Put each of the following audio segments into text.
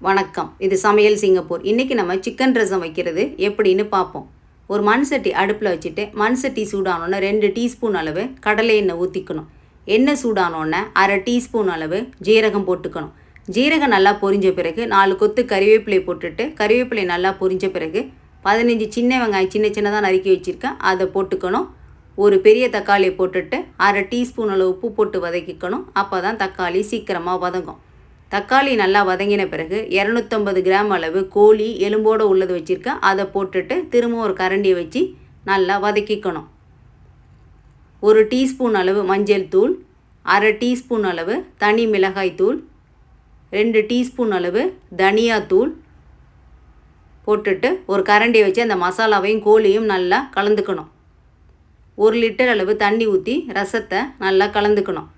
வணக்கம். இது சமையல் சிங்கப்பூர். இன்றைக்கி நம்ம சிக்கன் ரசம் வைக்கிறது எப்படின்னு பார்ப்போம். ஒரு மண் சட்டி அடுப்பில் வச்சுட்டு மண் சட்டி சூடானோன்னே 2 டீஸ்பூன் அளவு கடலை எண்ணெய் ஊற்றிக்கணும். எண்ணெய் சூடானோன்னே அரை டீஸ்பூன் அளவு ஜீரகம் போட்டுக்கணும். ஜீரகம் நல்லா பொரிஞ்ச பிறகு 4 கொத்து கறிவேப்பிலை போட்டுட்டு கறிவேப்பிலை நல்லா பொரிஞ்ச பிறகு 15 சின்ன வெங்காயம் சின்ன சின்னதாக நறுக்கி வச்சுருக்கேன், அதை போட்டுக்கணும். ஒரு பெரிய தக்காளியை போட்டுட்டு அரை டீஸ்பூன் அளவு உப்பு போட்டு வதக்கிக்கணும். அப்போ தான் தக்காளி சீக்கிரமாக வதங்கும். தக்காளி நல்லா வதங்கின பிறகு 250 கிராம் அளவு கோழி எலும்போடு உள்ளது வச்சுருக்கேன், அதை போட்டுட்டு திரும்ப ஒரு கரண்டியை வச்சு நல்லா வதக்கிக்கணும். ஒரு டீஸ்பூன் அளவு மஞ்சள் தூள், அரை டீஸ்பூன் அளவு தனி மிளகாய் தூள், 2 டீஸ்பூன் அளவு தனியாத்தூள் போட்டுட்டு ஒரு கரண்டியை வச்சு அந்த மசாலாவையும் கோழியும் நல்லா கலந்துக்கணும். 1 லிட்டர் அளவு தண்ணி ஊற்றி ரசத்தை நல்லா கலந்துக்கணும்.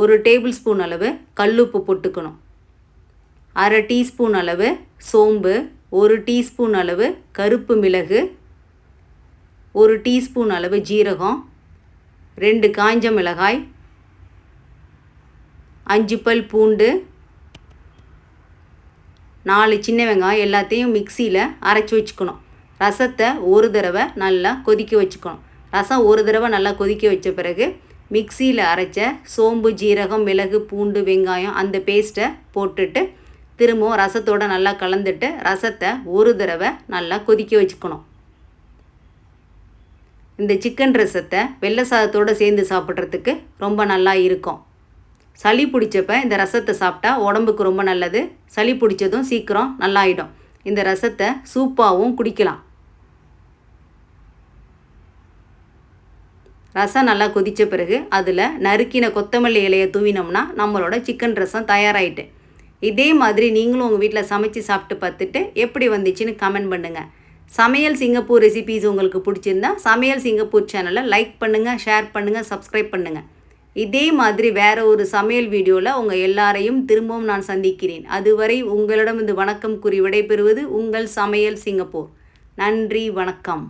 ஒரு டேபிள் ஸ்பூன் அளவு கல்லுப்பு போட்டுக்கணும். அரை டீஸ்பூன் அளவு சோம்பு, 1 டீஸ்பூன் அளவு கருப்பு மிளகு, 1 டீஸ்பூன் அளவு ஜீரகம், 2 காய்ஞ்ச மிளகாய், 5 பல் பூண்டு, 4 சின்ன வெங்காயம் எல்லாத்தையும் மிக்சியில் அரைச்சி வச்சுக்கணும். ரசத்தை ஒரு தடவை நல்லா கொதிக்க வச்சுக்கணும். ரசம் ஒரு தடவை நல்லா கொதிக்க வச்ச பிறகு மிக்சியில் அரைச்ச சோம்பு, ஜீரகம், மிளகு, பூண்டு, வெங்காயம் அந்த பேஸ்ட்டை போட்டுட்டு திரும்பவும் ரசத்தோடு நல்லா கலந்துட்டு ரசத்தை ஒரு தடவை நல்லா கொதிக்க வச்சுக்கணும். இந்த சிக்கன் ரசத்தை வெள்ளை சாதத்தோடு சேர்ந்து சாப்பிட்றதுக்கு ரொம்ப நல்லா இருக்கும். சளி பிடிச்சப்ப இந்த ரசத்தை சாப்பிட்டா உடம்புக்கு ரொம்ப நல்லது. சளி பிடிச்சதும் சீக்கிரம் நல்லாயிடும். இந்த ரசத்தை சூப்பாகவும் குடிக்கலாம். ரசம் நல்லா கொதித்த பிறகு அதில் நறுக்கின கொத்தமல்லி இலையை தூவினோம்னா நம்மளோட சிக்கன் ரசம் தயாராகிட்டு. இதே மாதிரி நீங்களும் உங்கள் வீட்டில் சமைச்சு சாப்பிட்டு பார்த்துட்டு எப்படி வந்துச்சுன்னு கமெண்ட் பண்ணுங்கள். சமையல் சிங்கப்பூர் ரெசிபீஸ் உங்களுக்கு பிடிச்சிருந்தா சமையல் சிங்கப்பூர் சேனலை லைக் பண்ணுங்கள், ஷேர் பண்ணுங்கள், சப்ஸ்கிரைப் பண்ணுங்கள். இதே மாதிரி வேறு ஒரு சமையல் வீடியோவில் உங்கள் எல்லாரையும் திரும்பவும் நான் சந்திக்கிறேன். அதுவரை உங்களிடம் இந்த வணக்கம் கூறி விடைபெறுவது உங்கள் சமையல் சிங்கப்பூர். நன்றி, வணக்கம்.